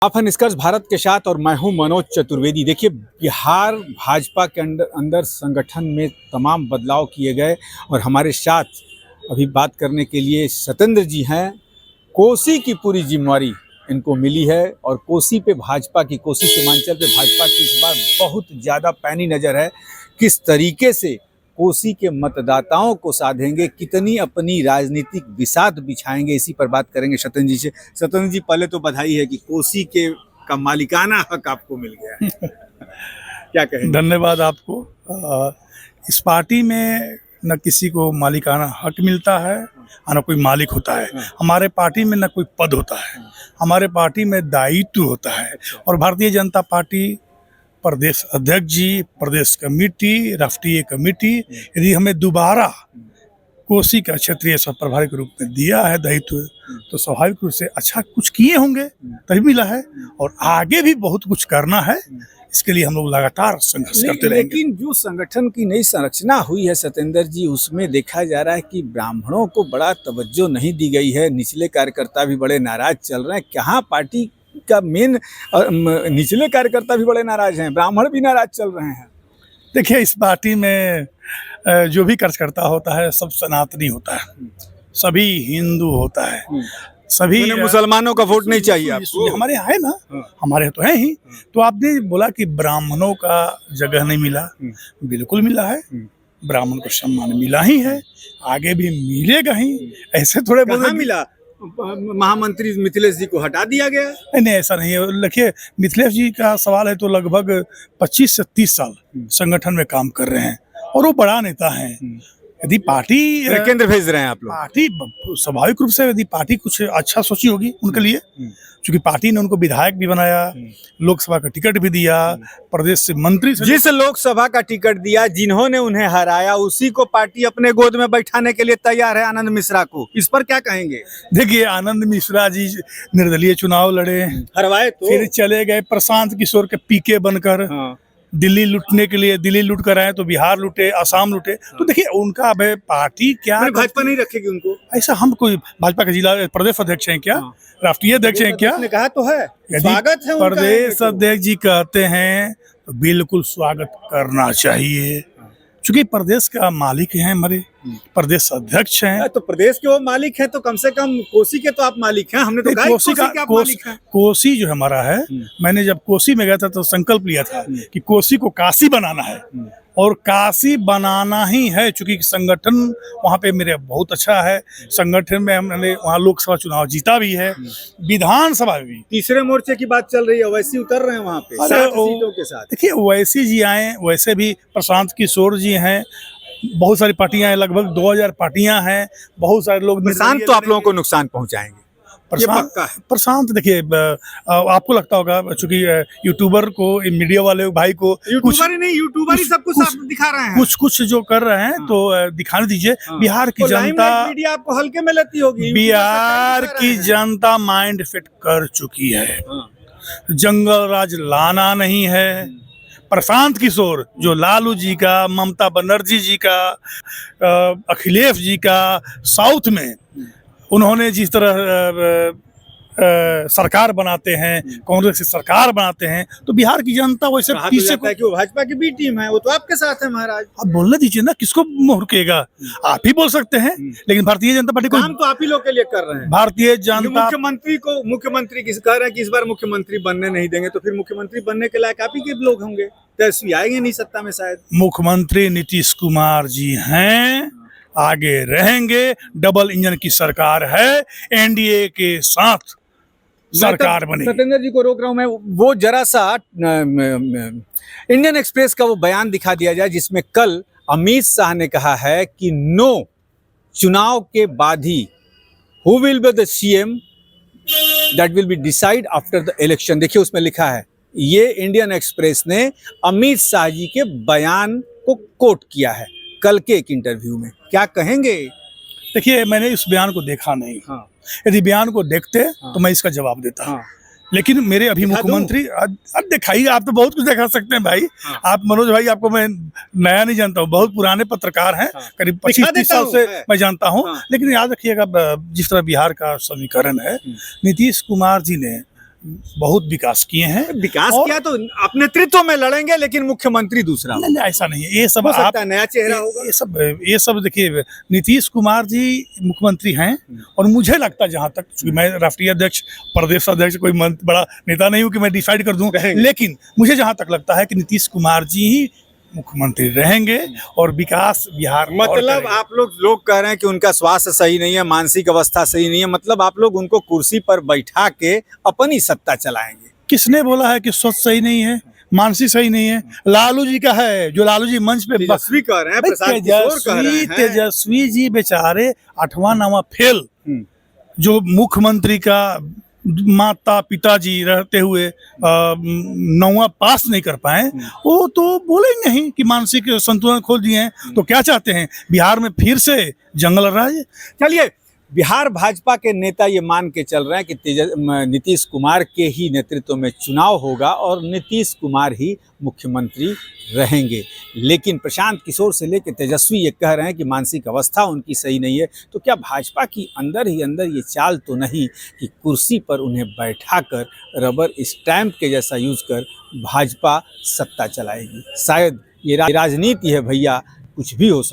आप हैं निष्कर्ष भारत के साथ और मैं हूं मनोज चतुर्वेदी। देखिए, बिहार भाजपा के अंदर संगठन में तमाम बदलाव किए गए और हमारे साथ अभी बात करने के लिए सत्येंद्र जी हैं। कोसी की पूरी जिम्मेवारी इनको मिली है और कोसी पे भाजपा की, कोसी सीमांचल पे भाजपा की इस बार बहुत ज़्यादा पैनी नज़र है। किस तरीके से कोसी के मतदाताओं को साधेंगे, कितनी अपनी राजनीतिक बिसात बिछाएंगे, इसी पर बात करेंगे सत्येंद्र जी से। सत्येंद्र जी, पहले तो बधाई है कि कोसी के का मालिकाना हक आपको मिल गया है। क्या कहेंगे? धन्यवाद आपको। इस पार्टी में न किसी को मालिकाना हक मिलता है न कोई मालिक होता है। हमारे पार्टी में न कोई पद होता है, हमारे पार्टी में दायित्व होता है। और भारतीय जनता पार्टी, प्रदेश अध्यक्ष जी, प्रदेश कमेटी, राष्ट्रीय कमेटी यदि हमें दोबारा कोसी का क्षेत्रीय सह प्रभारी के रूप में दिया है दायित्व, तो स्वाभाविक रूप से अच्छा कुछ किए होंगे तभी मिला है और आगे भी बहुत कुछ करना है। इसके लिए हम लोग लगातार संघर्ष करते रहेंगे। लेकिन जो संगठन की नई संरचना हुई है सत्येंद्र जी, उसमें देखा जा रहा है कि ब्राह्मणों को बड़ा तवज्जो नहीं दी गई है। निचले कार्यकर्ता भी बड़े नाराज चल रहे हैं। कहाँ पार्टी का मेन निचले कार्यकर्ता भी बड़े नाराज हैं, ब्राह्मण भी नाराज चल रहे हैं। देखिए, इस पार्टी में जो भी कार्यकर्ता होता है सब सनातनी होता है, सभी हिंदू होता है, सभी मुसलमानों का वोट नहीं चाहिए आपको। हमारे यहाँ है ना, हमारे यहाँ तो है ही। तो आपने बोला कि ब्राह्मणों का जगह नहीं मिला, बिल्कुल मिला है। ब्राह्मण को सम्मान मिला ही है, आगे भी मिलेगा ही। ऐसे थोड़े बहुत मिला, महामंत्री मिथिलेश जी को हटा दिया गया। नहीं, ऐसा नहीं है। देखिए, मिथिलेश जी का सवाल है तो लगभग 25 से 30 साल संगठन में काम कर रहे हैं और वो बड़ा नेता है। यदि पार्टी केंद्र भेज रहे हैं आप लोग, पार्टी स्वाभाविक रूप से यदि पार्टी कुछ अच्छा सोची होगी उनके लिए, क्योंकि पार्टी ने उनको विधायक भी बनाया, लोकसभा का टिकट भी दिया, प्रदेश से मंत्री जिस लोकसभा का टिकट दिया, जिन्होंने उन्हें हराया, उसी को पार्टी अपने गोद में बैठाने के लिए तैयार है, आनंद मिश्रा को। इस पर क्या कहेंगे? देखिए, आनंद मिश्रा जी निर्दलीय चुनाव लड़े, हरवाए तो फिर चले गए प्रशांत किशोर के पीके बनकर। दिल्ली लूटने के लिए दिल्ली लूट कर आए तो बिहार लूटे, असम लूटे। तो देखिए, उनका अब पार्टी क्या, भाजपा नहीं रखेगी उनको? ऐसा हम कोई भाजपा के जिला प्रदेश अध्यक्ष हैं क्या, राष्ट्रीय अध्यक्ष हैं क्या? कहा तो है, स्वागत है। प्रदेश अध्यक्ष जी कहते हैं तो बिल्कुल स्वागत करना चाहिए, क्योंकि प्रदेश का मालिक हैं, हमारे प्रदेश अध्यक्ष हैं। तो प्रदेश के वो मालिक हैं तो कम से कम कोसी के तो आप मालिक हैं। हमने तो कहा कोसी जो हमारा है, मैंने जब कोसी में गया था तो संकल्प लिया था कि कोसी को काशी बनाना है और काशी बनाना ही है। चूंकि संगठन वहाँ पे मेरे बहुत अच्छा है, संगठन में हमने वहाँ लोकसभा चुनाव जीता भी है, विधानसभा भी। तीसरे मोर्चे की बात चल रही है, ओवैसी उतर रहे हैं वहाँ पे 7 सीटों के साथ। देखिए, ओवैसी जी आए, वैसे भी प्रशांत किशोर जी हैं, बहुत सारी पार्टियां हैं, लगभग 2000 पार्टियां हैं, बहुत सारे लोग। प्रशांत तो आप लोगों को नुकसान पहुंचाएंगे, प्रशांत देखिए, आपको लगता होगा चूंकि यूट्यूबर को, मीडिया वाले भाई को, यूट्यूबर ही सब कुछ दिखा रहे हैं, कुछ जो कर रहे हैं तो दिखाने दीजिए। बिहार की जनता मीडिया आपको हल्के में लेती होगी। बिहार की जनता माइंड फिट कर चुकी है, जंगल राज लाना नहीं है। प्रशांत किशोर जो लालू जी का, ममता बनर्जी जी का, अखिलेश जी का साउथ में उन्होंने जिस तरह सरकार बनाते हैं, कांग्रेस की सरकार बनाते हैं, तो बिहार की जनता वैसे पीछे को, कि वो भाजपा की बी टीम है, वो तो आपके साथ है महाराज। आप बोलने दीजिए ना, किसको मुंह रुकेगा? आप ही बोल सकते हैं, लेकिन भारतीय जनता पार्टी को काम तो आप ही लोग के लिए कर रहे हैं। भारतीय जनता मुख्यमंत्री किस कह रहे हैं कि इस बार मुख्यमंत्री बनने नहीं देंगे, तो फिर मुख्यमंत्री बनने के लायक आप ही के लोग होंगे, तो आएंगे नहीं सत्ता में शायद। मुख्यमंत्री नीतीश कुमार जी हैं, आगे रहेंगे। डबल इंजन की सरकार है, एनडीए के साथ सरकार बनी। सत्येंद्र जी को रोक रहा हूं मैं, वो जरा सा इंडियन एक्सप्रेस का वो बयान दिखा दिया जाए जिसमें कल अमित शाह ने कहा है कि नो, चुनाव के बाद he who will be the CM that will be decide after the election. देखिए, उसमें लिखा है, ये इंडियन एक्सप्रेस ने अमित शाह जी के बयान को कोट किया है कल के एक इंटरव्यू में। क्या कहेंगे? देखिए, मैंने इस बयान को देखा नहीं। यदि बयान को देखते तो मैं इसका जवाब देता। लेकिन मेरे अभी मुख्यमंत्री, दिखाइए, आप तो बहुत कुछ दिखा सकते हैं भाई। आप मनोज भाई, आपको मैं नया नहीं जानता हूँ, बहुत पुराने पत्रकार हैं, करीब 25-30 साल से मैं जानता हूँ। लेकिन याद रखिएगा, जिस तरह बिहार का समीकरण है, नीतीश कुमार जी ने बहुत विकास किए हैं। विकास और- किया तो अपने नेतृत्व में लड़ेंगे, लेकिन मुख्यमंत्री दूसरा हो। नहीं, ऐसा नहीं है, ये सब हो सकता आप है नया चेहरा होगा। ये सब देखिए, नीतीश कुमार जी मुख्यमंत्री हैं और मुझे लगता है, जहाँ तक चूंकि मैं राष्ट्रीय अध्यक्ष, प्रदेश अध्यक्ष, कोई बड़ा नेता नहीं हूँ कि मैं डिसाइड कर दूं, लेकिन मुझे जहाँ तक लगता है कि नीतीश कुमार जी ही मुख्यमंत्री रहेंगे और विकास बिहार में और मतलब करेंगे। आप लोग कह रहे हैं कि उनका स्वास्थ्य सही नहीं है, मानसिक अवस्था सही नहीं है, मतलब आप लोग उनको कुर्सी पर बैठा के अपनी सत्ता चलाएंगे। किसने बोला है कि स्वास्थ्य सही नहीं है, मानसिक सही नहीं है? लालू जी का है, जो लालू जी मंच पे तेजस्वी कह रहे हैं, प्रसाद किशोर कह रहे हैं। तेजस्वी जी बेचारे 8वां 9वां फेल, हम्म। जो मुख्यमंत्री का माता पिताजी रहते हुए 9वां पास नहीं कर पाए, वो तो बोलेंगे ही कि मानसिक संतुलन खो दिए हैं। तो क्या चाहते हैं, बिहार में फिर से जंगल राज? चलिए, बिहार भाजपा के नेता ये मान के चल रहे हैं कि नीतीश कुमार के ही नेतृत्व में चुनाव होगा और नीतीश कुमार ही मुख्यमंत्री रहेंगे, लेकिन प्रशांत किशोर से लेकर तेजस्वी ये कह रहे हैं कि मानसिक अवस्था उनकी सही नहीं है। तो क्या भाजपा की अंदर ही अंदर ये चाल तो नहीं कि कुर्सी पर उन्हें बैठाकर रबर स्टैंप के जैसा यूज कर भाजपा सत्ता चलाएगी? शायद ये राजनीति है भैया, कुछ भी हो सकता है।